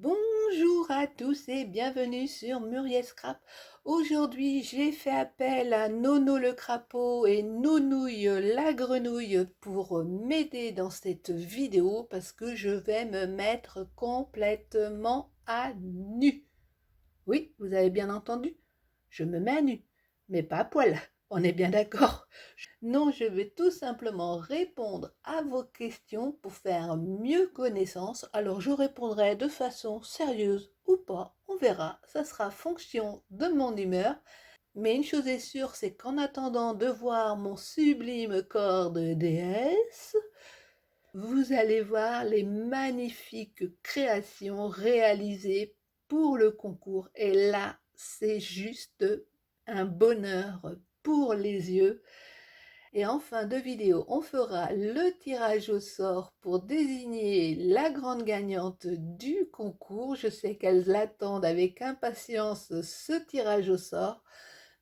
Bonjour à tous et bienvenue sur Muriel Scrap. Aujourd'hui, j'ai fait appel à Nono le crapaud et Nounouille la grenouille pour m'aider dans cette vidéo parce que je vais me mettre complètement à nu. Oui, vous avez bien entendu, je me mets à nu, mais pas à poil. On est bien d'accord. Non, je vais tout simplement répondre à vos questions pour faire mieux connaissance. Alors je répondrai de façon sérieuse ou pas, on verra. Ça sera fonction de mon humeur. Mais une chose est sûre, c'est qu'en attendant de voir mon sublime corps de déesse, vous allez voir les magnifiques créations réalisées pour le concours. Et là, c'est juste un bonheur pour les yeux. Et en fin de vidéo, on fera le tirage au sort pour désigner la grande gagnante du concours. Je sais qu'elles attendent avec impatience ce tirage au sort.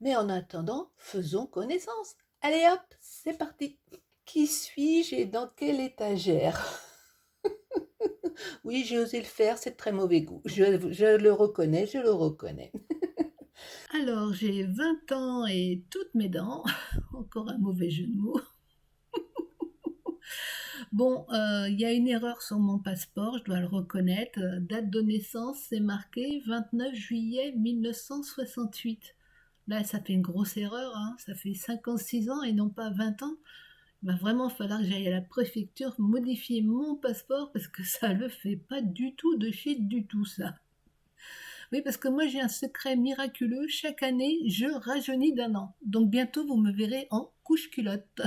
Mais en attendant, faisons connaissance. Allez hop, c'est parti. Qui suis-je et dans quelle étagère? Oui, j'ai osé le faire, c'est de très mauvais goût. Je le reconnais, je le reconnais. Alors, j'ai 20 ans et toutes mes dents. Encore un mauvais jeu de mots. Bon, il y a une erreur sur mon passeport, je dois le reconnaître. Date de naissance, c'est marqué 29 juillet 1968. Là, ça fait une grosse erreur, hein. Ça fait 56 ans et non pas 20 ans. Il va vraiment falloir que j'aille à la préfecture modifier mon passeport parce que ça le fait pas du tout de chez du tout, ça. Oui, parce que moi j'ai un secret miraculeux. Chaque année, je rajeunis d'1 an. Donc bientôt, vous me verrez en couche-culotte.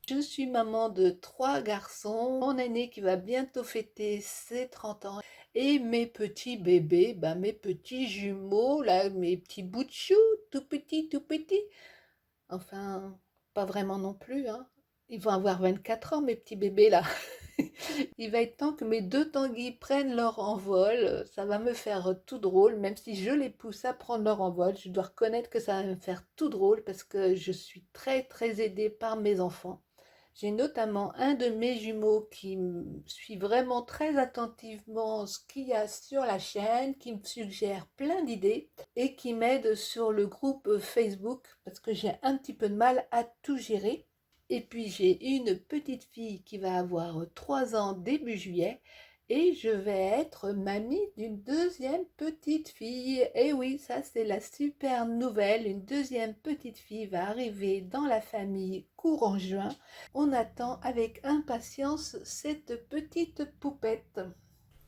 Je suis maman de 3 garçons, mon aîné qui va bientôt fêter ses 30 ans et mes petits bébés, mes petits jumeaux, là, mes petits bouts de chou, tout petits, tout petits. Enfin, pas vraiment non plus, hein. Ils vont avoir 24 ans, mes petits bébés là. Il va être temps que mes 2 tanguis prennent leur envol. Ça va me faire tout drôle, même si je les pousse à prendre leur envol. Je dois reconnaître que ça va me faire tout drôle parce que je suis très très aidée par mes enfants. J'ai notamment un de mes jumeaux qui suit vraiment très attentivement ce qu'il y a sur la chaîne, qui me suggère plein d'idées et qui m'aide sur le groupe Facebook parce que j'ai un petit peu de mal à tout gérer. Et puis j'ai une petite fille qui va avoir 3 ans début juillet et je vais être mamie d'une deuxième petite fille. Et oui, ça c'est la super nouvelle, une deuxième petite fille va arriver dans la famille courant juin. On attend avec impatience cette petite poupette.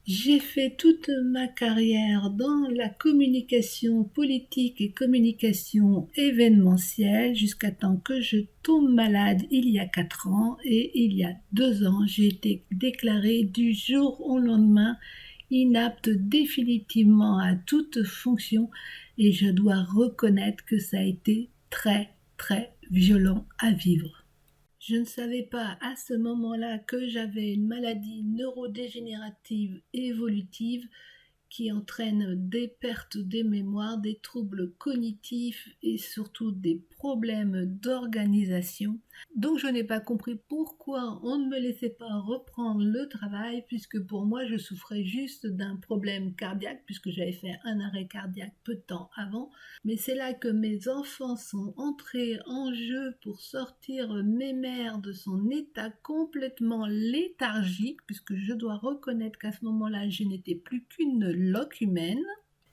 J'ai fait toute ma carrière dans la communication politique et communication événementielle jusqu'à temps que je tombe malade il y a 4 ans et il y a 2 ans, j'ai été déclarée du jour au lendemain inapte définitivement à toute fonction et je dois reconnaître que ça a été très très violent à vivre. Je ne savais pas à ce moment-là que j'avais une maladie neurodégénérative évolutive qui entraîne des pertes des mémoires, des troubles cognitifs et surtout des problèmes d'organisation. Donc je n'ai pas compris pourquoi on ne me laissait pas reprendre le travail puisque pour moi je souffrais juste d'un problème cardiaque puisque j'avais fait un arrêt cardiaque peu de temps avant. Mais c'est là que mes enfants sont entrés en jeu pour sortir Mémère de son état complètement léthargique puisque je dois reconnaître qu'à ce moment-là je n'étais plus qu'une loque humaine.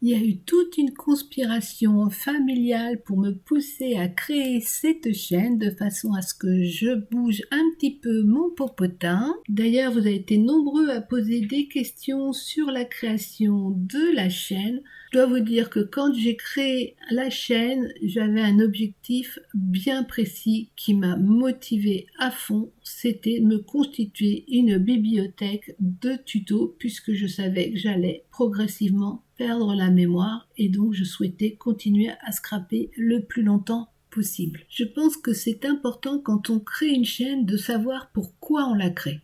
Il y a eu toute une conspiration familiale pour me pousser à créer cette chaîne de façon à ce que je bouge un petit peu mon popotin. D'ailleurs, vous avez été nombreux à poser des questions sur la création de la chaîne. Je dois vous dire que quand j'ai créé la chaîne, j'avais un objectif bien précis qui m'a motivé à fond. C'était de me constituer une bibliothèque de tutos puisque je savais que j'allais progressivement perdre la mémoire et donc je souhaitais continuer à scraper le plus longtemps possible. Je pense que c'est important quand on crée une chaîne de savoir pourquoi on la crée.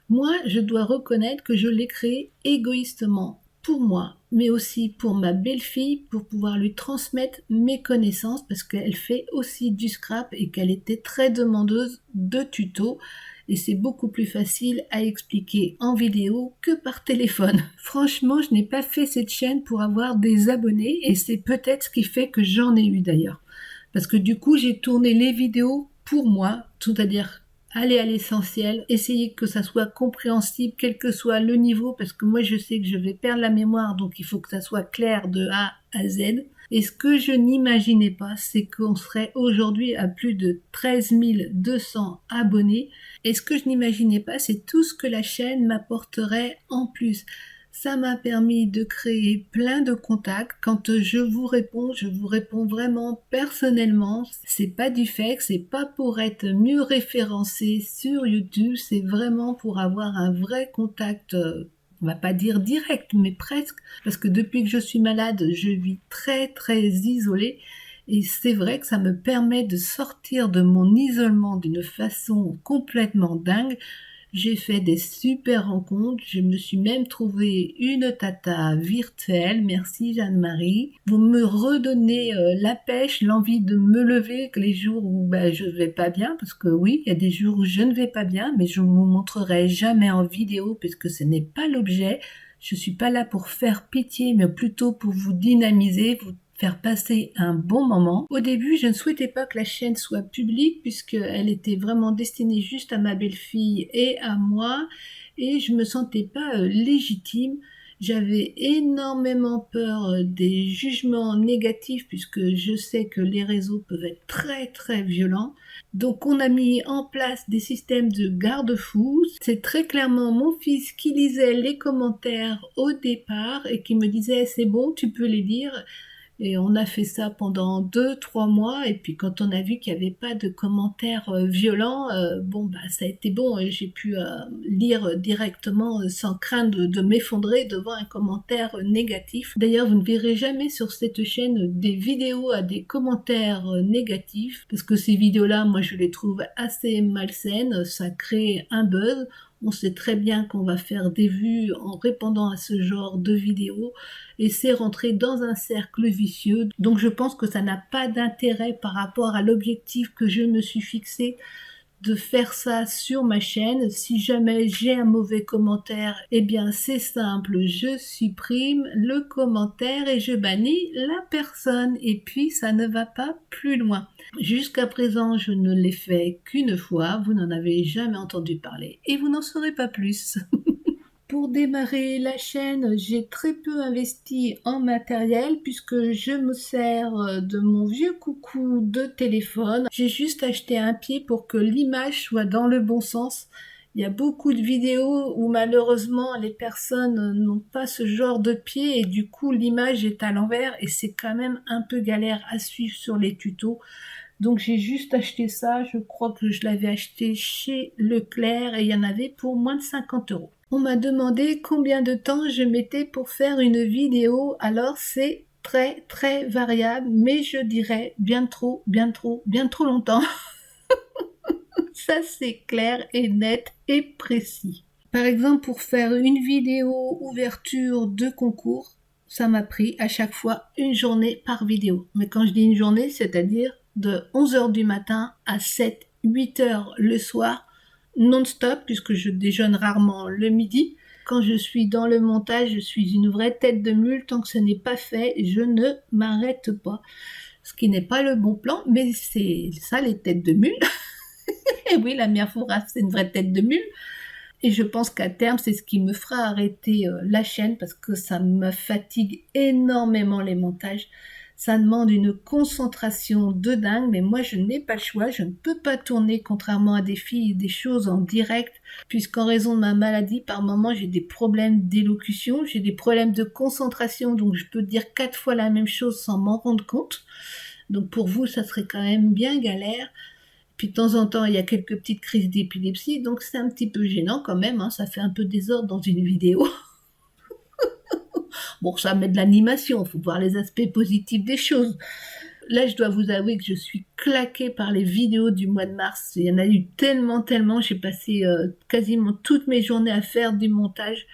Moi, je dois reconnaître que je l'ai créée égoïstement pour moi, mais aussi pour ma belle-fille, pour pouvoir lui transmettre mes connaissances parce qu'elle fait aussi du scrap et qu'elle était très demandeuse de tutos. et c'est beaucoup plus facile à expliquer en vidéo que par téléphone. Franchement, je n'ai pas fait cette chaîne pour avoir des abonnés et c'est peut-être ce qui fait que j'en ai eu d'ailleurs. Parce que du coup, j'ai tourné les vidéos pour moi, c'est-à-dire aller à l'essentiel, essayer que ça soit compréhensible, quel que soit le niveau, parce que moi je sais que je vais perdre la mémoire, donc il faut que ça soit clair de A à Z. Et ce que je n'imaginais pas, c'est qu'on serait aujourd'hui à plus de 13 200 abonnés. Et ce que je n'imaginais pas, c'est tout ce que la chaîne m'apporterait en plus. Ça m'a permis de créer plein de contacts. Quand je vous réponds vraiment personnellement. C'est pas du fake, c'est pas pour être mieux référencé sur YouTube, c'est vraiment pour avoir un vrai contact, on va pas dire direct, mais presque. Parce que depuis que je suis malade, je vis très très isolée. Et c'est vrai que ça me permet de sortir de mon isolement d'une façon complètement dingue. J'ai fait des super rencontres, je me suis même trouvé une tata virtuelle, merci Jeanne-Marie. Vous me redonnez la pêche, l'envie de me lever les jours où je vais pas bien, parce que oui, il y a des jours où je ne vais pas bien, mais je ne vous montrerai jamais en vidéo, puisque ce n'est pas l'objet. Je suis pas là pour faire pitié, mais plutôt pour vous dynamiser, vous faire passer un bon moment. Au début, je ne souhaitais pas que la chaîne soit publique puisqu'elle était vraiment destinée juste à ma belle-fille et à moi et je me sentais pas légitime. J'avais énormément peur des jugements négatifs puisque je sais que les réseaux peuvent être très très violents. Donc on a mis en place des systèmes de garde-fous. C'est très clairement mon fils qui lisait les commentaires au départ et qui me disait c'est bon, tu peux les lire. Et on a fait ça pendant 2-3 mois. Et puis quand on a vu qu'il n'y avait pas de commentaires violents, ça a été bon. J'ai pu lire directement sans crainte de m'effondrer devant un commentaire négatif. D'ailleurs, vous ne verrez jamais sur cette chaîne des vidéos à des commentaires négatifs. Parce que ces vidéos-là, moi, je les trouve assez malsaines. Ça crée un buzz. On sait très bien qu'on va faire des vues en répondant à ce genre de vidéos et c'est rentrer dans un cercle vicieux. Donc je pense que ça n'a pas d'intérêt par rapport à l'objectif que je me suis fixé de faire ça sur ma chaîne. Si jamais j'ai un mauvais commentaire, eh bien c'est simple, je supprime le commentaire et je bannis la personne et puis ça ne va pas plus loin. Jusqu'à présent, je ne l'ai fait qu'une fois, vous n'en avez jamais entendu parler et vous n'en saurez pas plus. Pour démarrer la chaîne, j'ai très peu investi en matériel puisque je me sers de mon vieux coucou de téléphone. J'ai juste acheté un pied pour que l'image soit dans le bon sens. Il y a beaucoup de vidéos où malheureusement les personnes n'ont pas ce genre de pied et du coup l'image est à l'envers et c'est quand même un peu galère à suivre sur les tutos. Donc j'ai juste acheté ça, je crois que je l'avais acheté chez Leclerc et il y en avait pour moins de 50 €. On m'a demandé combien de temps je mettais pour faire une vidéo, alors c'est très très variable, mais je dirais bien trop longtemps. Ça c'est clair et net et précis. Par exemple, pour faire une vidéo ouverture de concours, ça m'a pris à chaque fois une journée par vidéo. Mais quand je dis une journée, c'est-à-dire de 11h du matin à 7-8h le soir, non-stop, puisque je déjeune rarement le midi. Quand je suis dans le montage, je suis une vraie tête de mule. Tant que ce n'est pas fait, je ne m'arrête pas. Ce qui n'est pas le bon plan, mais c'est ça les têtes de mule. Et oui, la Mère Fouras, c'est une vraie tête de mule. Et je pense qu'à terme, c'est ce qui me fera arrêter la chaîne parce que ça me fatigue énormément les montages. Ça demande une concentration de dingue, mais moi je n'ai pas le choix, je ne peux pas tourner contrairement à des filles des choses en direct, puisqu'en raison de ma maladie, par moment j'ai des problèmes d'élocution, j'ai des problèmes de concentration, donc je peux dire 4 fois la même chose sans m'en rendre compte. Donc pour vous, ça serait quand même bien galère. Puis de temps en temps, il y a quelques petites crises d'épilepsie, donc c'est un petit peu gênant quand même, hein, ça fait un peu désordre dans une vidéo. Bon, ça met de l'animation, il faut voir les aspects positifs des choses. Là, je dois vous avouer que je suis claquée par les vidéos du mois de mars. Il y en a eu tellement, j'ai passé quasiment toutes mes journées à faire du montage.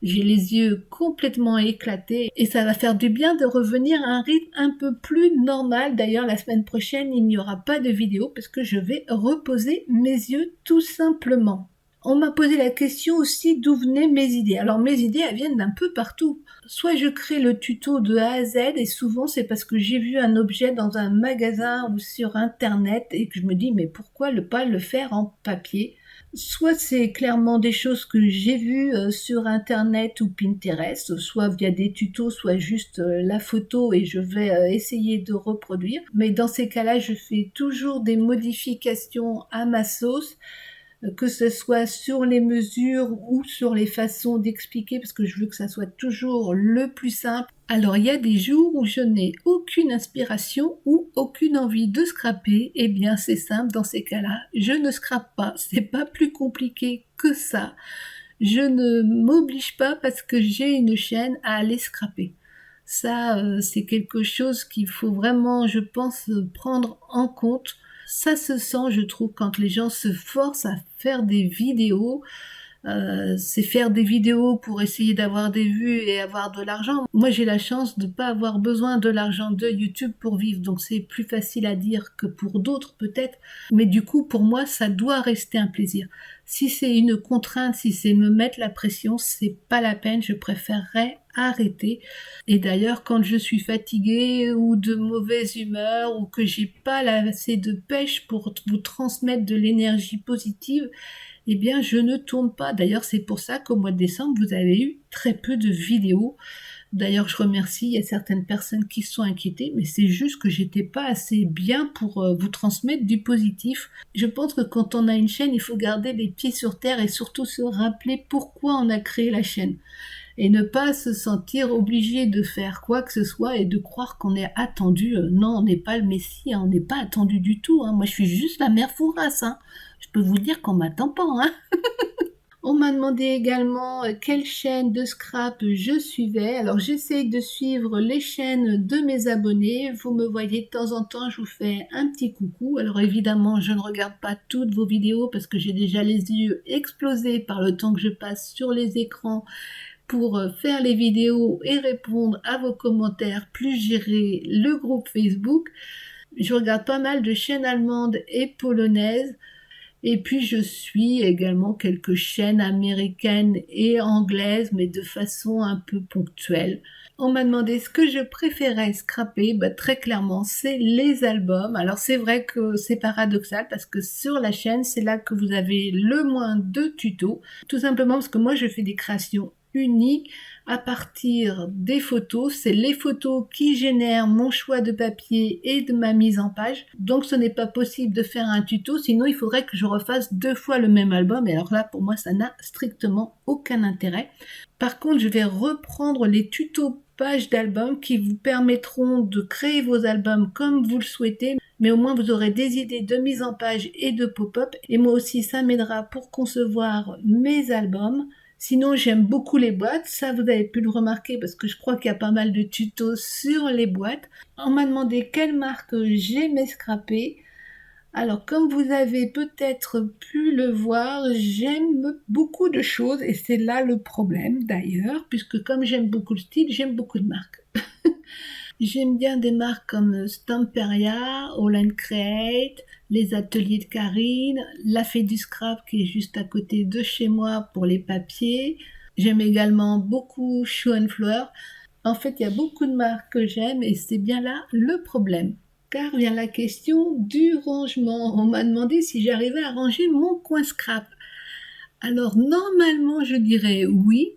J'ai les yeux complètement éclatés et ça va faire du bien de revenir à un rythme un peu plus normal. D'ailleurs, la semaine prochaine, il n'y aura pas de vidéo parce que je vais reposer mes yeux tout simplement. On m'a posé la question aussi d'où venaient mes idées. Alors mes idées, elles viennent d'un peu partout. Soit je crée le tuto de A à Z et souvent c'est parce que j'ai vu un objet dans un magasin ou sur internet et que je me dis mais pourquoi ne pas le faire en papier. Soit c'est clairement des choses que j'ai vues sur internet ou Pinterest, soit via des tutos, soit juste la photo et je vais essayer de reproduire. Mais dans ces cas-là, je fais toujours des modifications à ma sauce, que ce soit sur les mesures ou sur les façons d'expliquer, parce que je veux que ça soit toujours le plus simple. Alors il y a des jours où je n'ai aucune inspiration ou aucune envie de scraper, et bien c'est simple dans ces cas-là, je ne scrape pas, c'est pas plus compliqué que ça. Je ne m'oblige pas parce que j'ai une chaîne à aller scraper. Ça, c'est quelque chose qu'il faut vraiment, je pense, prendre en compte. Ça se sent, je trouve, quand les gens se forcent à faire des vidéos. C'est faire des vidéos pour essayer d'avoir des vues et avoir de l'argent. Moi, j'ai la chance de ne pas avoir besoin de l'argent de YouTube pour vivre, donc c'est plus facile à dire que pour d'autres peut-être. Mais du coup, pour moi, ça doit rester un plaisir. Si c'est une contrainte, si c'est me mettre la pression, c'est pas la peine, je préférerais arrêter. Et d'ailleurs, quand je suis fatiguée ou de mauvaise humeur ou que j'ai pas assez de pêche pour vous transmettre de l'énergie positive, eh bien, je ne tourne pas. D'ailleurs, c'est pour ça qu'au mois de décembre, vous avez eu très peu de vidéos. D'ailleurs, je remercie, il y a certaines personnes qui se sont inquiétées, mais c'est juste que j'étais pas assez bien pour vous transmettre du positif. Je pense que quand on a une chaîne, il faut garder les pieds sur terre et surtout se rappeler pourquoi on a créé la chaîne. Et ne pas se sentir obligé de faire quoi que ce soit et de croire qu'on est attendu. Non, on n'est pas le Messie, hein, on n'est pas attendu du tout. Hein. Moi, je suis juste la mère Fouras. Hein. Je peux vous dire qu'on m'attend pas. Hein. On m'a demandé également quelle chaîne de scrap je suivais. Alors j'essaye de suivre les chaînes de mes abonnés. Vous me voyez de temps en temps, je vous fais un petit coucou. Alors évidemment, je ne regarde pas toutes vos vidéos parce que j'ai déjà les yeux explosés par le temps que je passe sur les écrans pour faire les vidéos et répondre à vos commentaires, plus gérer le groupe Facebook. Je regarde pas mal de chaînes allemandes et polonaises. Et puis je suis également quelques chaînes américaines et anglaises, mais de façon un peu ponctuelle. On m'a demandé ce que je préférais scraper, très clairement c'est les albums. Alors c'est vrai que c'est paradoxal parce que sur la chaîne c'est là que vous avez le moins de tutos, tout simplement parce que moi je fais des créations uniques à partir des photos. C'est les photos qui génèrent mon choix de papier et de ma mise en page. Donc ce n'est pas possible de faire un tuto, sinon il faudrait que je refasse 2 fois le même album. Et alors là, pour moi, ça n'a strictement aucun intérêt. Par contre, je vais reprendre les tutos pages d'albums qui vous permettront de créer vos albums comme vous le souhaitez. Mais au moins vous aurez des idées de mise en page et de pop-up. Et moi aussi, ça m'aidera pour concevoir mes albums. Sinon, j'aime beaucoup les boîtes. Ça, vous avez pu le remarquer parce que je crois qu'il y a pas mal de tutos sur les boîtes. On m'a demandé quelle marque j'aimais scraper. Alors, comme vous avez peut-être pu le voir, j'aime beaucoup de choses et c'est là le problème d'ailleurs, puisque comme j'aime beaucoup le style, j'aime beaucoup de marques. J'aime bien des marques comme Stamperia, All & Create, les ateliers de Karine, la Fée du Scrap qui est juste à côté de chez moi pour les papiers. J'aime également beaucoup Shoe & Fleur. En fait, il y a beaucoup de marques que j'aime et c'est bien là le problème. Car vient la question du rangement. On m'a demandé si j'arrivais à ranger mon coin scrap. Alors normalement, je dirais oui,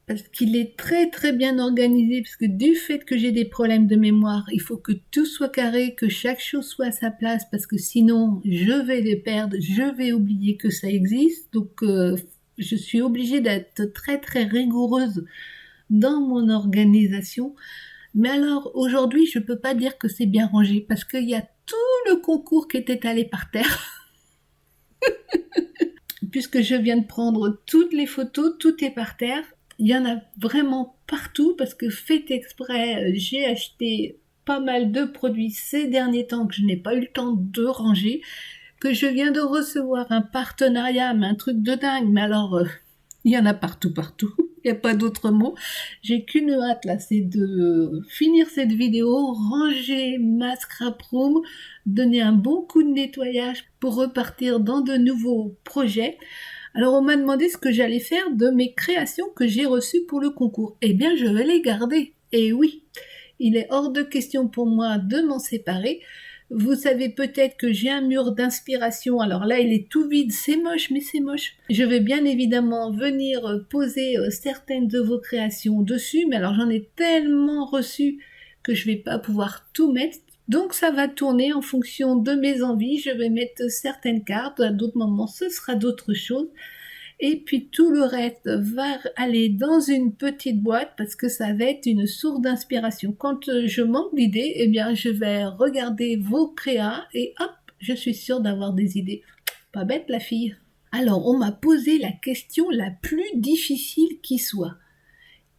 parce qu'il est très très bien organisé, parce que du fait que j'ai des problèmes de mémoire, il faut que tout soit carré, que chaque chose soit à sa place, parce que sinon je vais les perdre, je vais oublier que ça existe. Donc je suis obligée d'être très très rigoureuse dans mon organisation. Mais alors aujourd'hui, je peux pas dire que c'est bien rangé, parce qu'il y a tout le concours qui est étalé par terre. Puisque je viens de prendre toutes les photos, tout est par terre. Il y en a vraiment partout parce que fait exprès, j'ai acheté pas mal de produits ces derniers temps que je n'ai pas eu le temps de ranger, que je viens de recevoir un partenariat, mais un truc de dingue, mais alors il y en a partout. Il n'y a pas d'autre mot. J'ai qu'une hâte là, c'est de finir cette vidéo, ranger ma scrap room, donner un bon coup de nettoyage pour repartir dans de nouveaux projets. Alors on m'a demandé ce que j'allais faire de mes créations que j'ai reçues pour le concours. Eh bien je vais les garder. Et oui, il est hors de question pour moi de m'en séparer. Vous savez peut-être que j'ai un mur d'inspiration. Alors là, il est tout vide. C'est moche, mais c'est moche. Je vais bien évidemment venir poser certaines de vos créations dessus. Mais alors, j'en ai tellement reçu que je vais pas pouvoir tout mettre. Donc, ça va tourner en fonction de mes envies. Je vais mettre certaines cartes. À d'autres moments, ce sera d'autres choses. Et puis tout le reste va aller dans une petite boîte parce que ça va être une source d'inspiration. Quand je manque d'idées, eh bien je vais regarder vos créas et hop, je suis sûre d'avoir des idées. Pas bête la fille. Alors on m'a posé la question la plus difficile qui soit.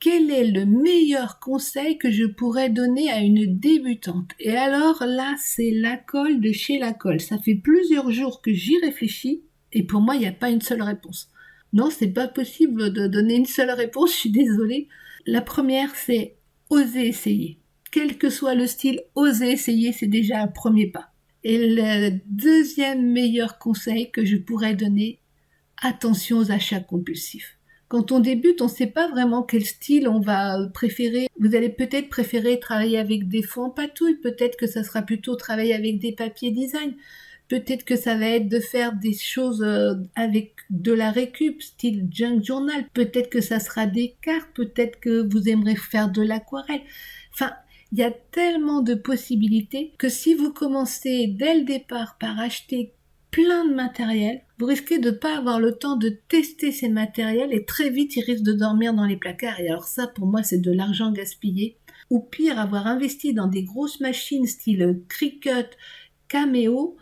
Quel est le meilleur conseil que je pourrais donner à une débutante? Et alors là, c'est la colle de chez la colle. Ça fait plusieurs jours que j'y réfléchis et pour moi, il n'y a pas une seule réponse. Non, c'est pas possible de donner une seule réponse, je suis désolée. La première, c'est oser essayer. Quel que soit le style, oser essayer, c'est déjà un premier pas. Et le deuxième meilleur conseil que je pourrais donner, attention aux achats compulsifs. Quand on débute, on ne sait pas vraiment quel style on va préférer. Vous allez peut-être préférer travailler avec des fonds en patouille, peut-être que ça sera plutôt travailler avec des papiers design. Peut-être que ça va être de faire des choses avec de la récup, style junk journal. Peut-être que ça sera des cartes. Peut-être que vous aimerez faire de l'aquarelle. Enfin, il y a tellement de possibilités que si vous commencez dès le départ par acheter plein de matériel, vous risquez de ne pas avoir le temps de tester ces matériels et très vite, ils risquent de dormir dans les placards. Et alors ça, pour moi, c'est de l'argent gaspillé. Ou pire, avoir investi dans des grosses machines style Cricut, Cameo,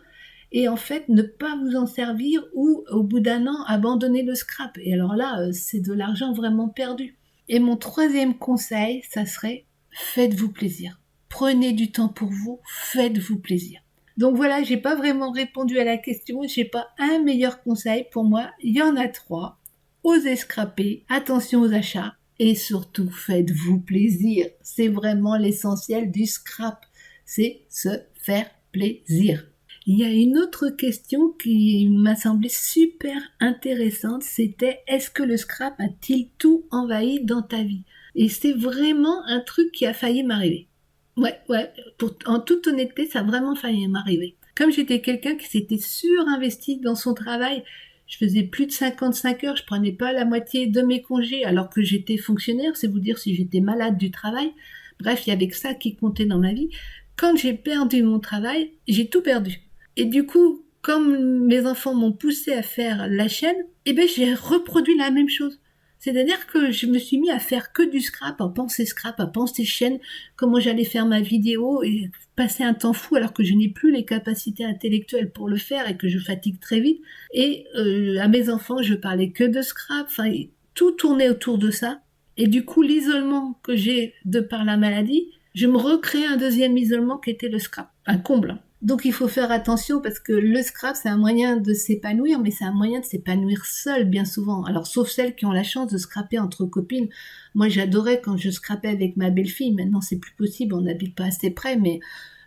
et en fait ne pas vous en servir ou au bout d'un an abandonner le scrap. Et alors là, c'est de l'argent vraiment perdu. Et mon troisième conseil, ça serait faites-vous plaisir. Prenez du temps pour vous, faites-vous plaisir. Donc voilà, j'ai pas vraiment répondu à la question, j'ai pas un meilleur conseil pour moi, il y en a 3. Osez scraper, attention aux achats et surtout faites-vous plaisir. C'est vraiment l'essentiel du scrap, c'est se faire plaisir. Il y a une autre question qui m'a semblé super intéressante, c'était est-ce que le scrap a-t-il tout envahi dans ta vie? Et c'est vraiment un truc qui a failli m'arriver. Ouais, en toute honnêteté, ça a vraiment failli m'arriver. Comme j'étais quelqu'un qui s'était surinvesti dans son travail, je faisais plus de 55 heures, je prenais pas la moitié de mes congés alors que j'étais fonctionnaire, c'est vous dire si j'étais malade du travail. Bref, il y avait que ça qui comptait dans ma vie. Quand j'ai perdu mon travail, j'ai tout perdu. Et du coup, comme mes enfants m'ont poussé à faire la chaîne, eh ben j'ai reproduit la même chose. C'est-à-dire que je me suis mis à faire que du scrap, à penser chaîne, comment j'allais faire ma vidéo et passer un temps fou alors que je n'ai plus les capacités intellectuelles pour le faire et que je fatigue très vite. Et à mes enfants, je parlais que de scrap, enfin tout tournait autour de ça. Et du coup, l'isolement que j'ai de par la maladie, je me recréais un deuxième isolement qui était le scrap, un comble. Donc il faut faire attention parce que le scrap, c'est un moyen de s'épanouir, mais c'est un moyen de s'épanouir seul bien souvent. Alors sauf celles qui ont la chance de scraper entre copines. Moi j'adorais quand je scrapais avec ma belle-fille, maintenant c'est plus possible, on n'habite pas assez près, mais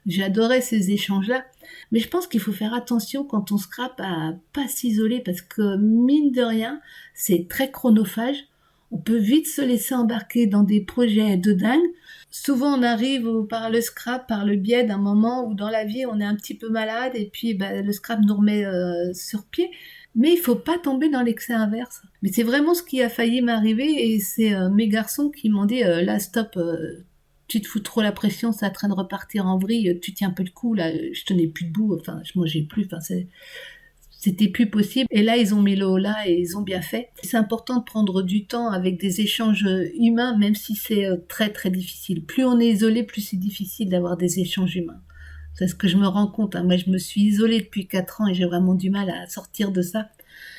j'adorais ces échanges-là. Mais je pense qu'il faut faire attention quand on scrape à pas s'isoler parce que mine de rien, c'est très chronophage. On peut vite se laisser embarquer dans des projets de dingue. Souvent, on arrive par le scrap, par le biais d'un moment où dans la vie, on est un petit peu malade et puis le scrap nous remet sur pied. Mais il faut pas tomber dans l'excès inverse. Mais c'est vraiment ce qui a failli m'arriver et c'est mes garçons qui m'ont dit là, stop, tu te fous trop la pression, ça traîne de repartir en vrille, tu tiens un peu le coup, là, je tenais plus debout, enfin, je mangeais plus, enfin, c'était plus possible. Et là, ils ont mis le haut là et ils ont bien fait. C'est important de prendre du temps avec des échanges humains, même si c'est très très difficile. Plus on est isolé, plus c'est difficile d'avoir des échanges humains. C'est ce que je me rends compte. Hein. Moi, je me suis isolée depuis 4 ans et j'ai vraiment du mal à sortir de ça.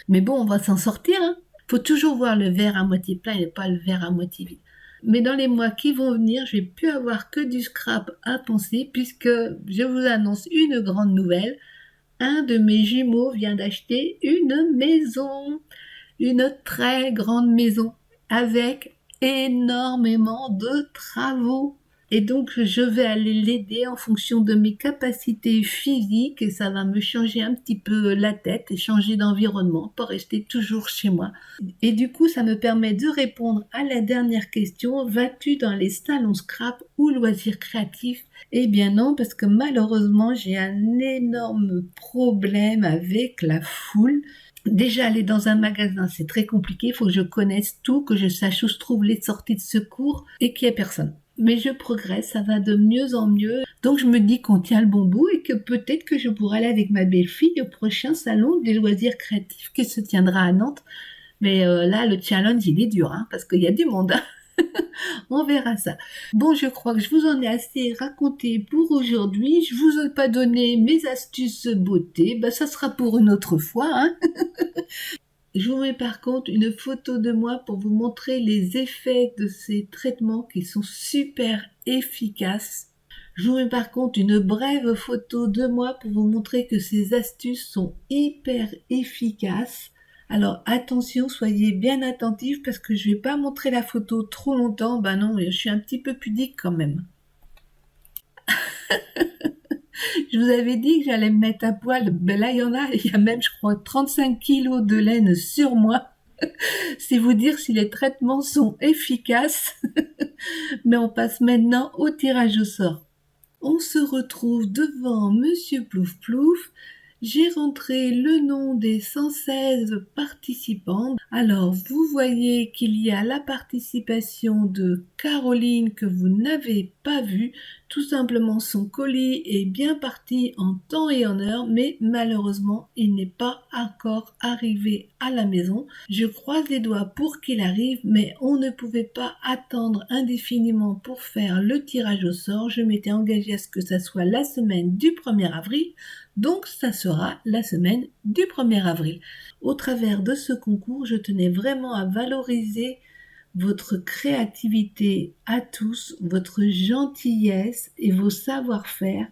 Mais bon, on va s'en sortir. Hein. Faut toujours voir le verre à moitié plein et pas le verre à moitié vide. Mais dans les mois qui vont venir, je vais plus avoir que du scrap à penser puisque je vous annonce une grande nouvelle. Un de mes jumeaux vient d'acheter une maison, une très grande maison. avec énormément de travaux. Et donc, je vais aller l'aider en fonction de mes capacités physiques et ça va me changer un petit peu la tête et changer d'environnement pour rester toujours chez moi. Et du coup, ça me permet de répondre à la dernière question. Vas-tu dans les salons scrap ou loisirs créatifs? Eh bien non, parce que malheureusement, j'ai un énorme problème avec la foule. Déjà, aller dans un magasin, c'est très compliqué. Il faut que je connaisse tout, que je sache où se trouvent les sorties de secours et qu'il n'y ait personne. Mais je progresse, ça va de mieux en mieux. Donc je me dis qu'on tient le bon bout et que peut-être que je pourrai aller avec ma belle-fille au prochain salon des loisirs créatifs qui se tiendra à Nantes. Mais là, le challenge, il est dur, hein, parce qu'il y a du monde. On verra ça. Bon, je crois que je vous en ai assez raconté pour aujourd'hui. Je vous ai pas donné mes astuces beauté. Ben, ça sera pour une autre fois, hein. Je vous mets par contre une photo de moi pour vous montrer les effets de ces traitements qui sont super efficaces. Je vous mets par contre une brève photo de moi pour vous montrer que ces astuces sont hyper efficaces. Alors attention, soyez bien attentifs parce que je vais pas montrer la photo trop longtemps. Ben non, je suis un petit peu pudique quand même. Je vous avais dit que j'allais me mettre à poil. Ben là, il y a même, je crois, 35 kilos de laine sur moi. C'est vous dire si les traitements sont efficaces. Mais on passe maintenant au tirage au sort. On se retrouve devant Monsieur Plouf Plouf. J'ai rentré le nom des 116 participants. Alors, vous voyez qu'il y a la participation de Caroline que vous n'avez pas vue. Tout simplement, son colis est bien parti en temps et en heure, mais malheureusement, il n'est pas encore arrivé à la maison. Je croise les doigts pour qu'il arrive, mais on ne pouvait pas attendre indéfiniment pour faire le tirage au sort. Je m'étais engagée à ce que ça soit la semaine du 1er avril. Donc, ça sera la semaine du 1er avril. Au travers de ce concours, je tenais vraiment à valoriser votre créativité à tous, votre gentillesse et vos savoir-faire.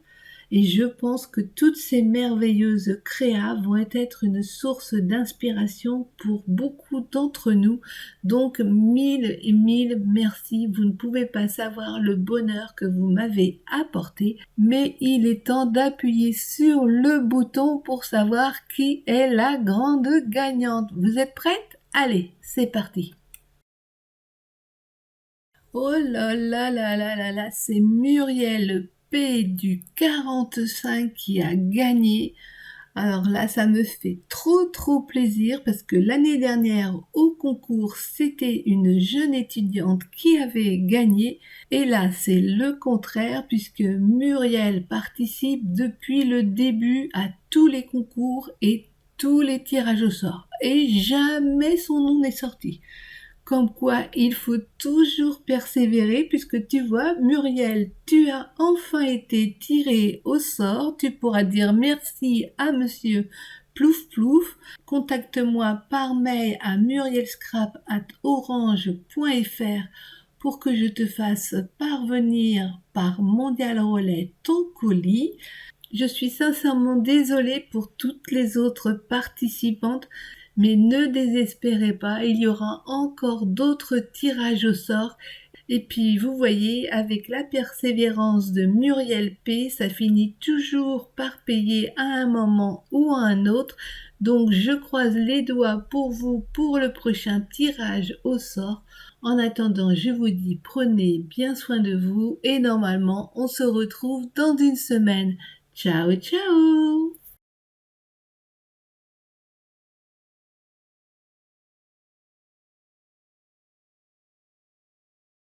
Et je pense que toutes ces merveilleuses créas vont être une source d'inspiration pour beaucoup d'entre nous. Donc, mille et mille merci. Vous ne pouvez pas savoir le bonheur que vous m'avez apporté, mais il est temps d'appuyer sur le bouton pour savoir qui est la grande gagnante. Vous êtes prête? Allez, c'est parti. Oh là là là là là là, c'est Muriel P du 45 qui a gagné. Alors là, ça me fait trop plaisir parce que l'année dernière, au concours, c'était une jeune étudiante qui avait gagné. Et là, c'est le contraire puisque Muriel participe depuis le début à tous les concours et tous les tirages au sort. Et jamais son nom n'est sorti. Comme quoi, il faut toujours persévérer puisque tu vois, Muriel, tu as enfin été tirée au sort. Tu pourras dire merci à monsieur Plouf Plouf. Contacte-moi par mail à murielscrap@orange.fr pour que je te fasse parvenir par Mondial Relais ton colis. Je suis sincèrement désolée pour toutes les autres participantes, mais ne désespérez pas, il y aura encore d'autres tirages au sort. Et puis, vous voyez, avec la persévérance de Muriel P, ça finit toujours par payer à un moment ou à un autre. Donc, je croise les doigts pour vous pour le prochain tirage au sort. En attendant, je vous dis prenez bien soin de vous et normalement, on se retrouve dans une semaine. Ciao, ciao!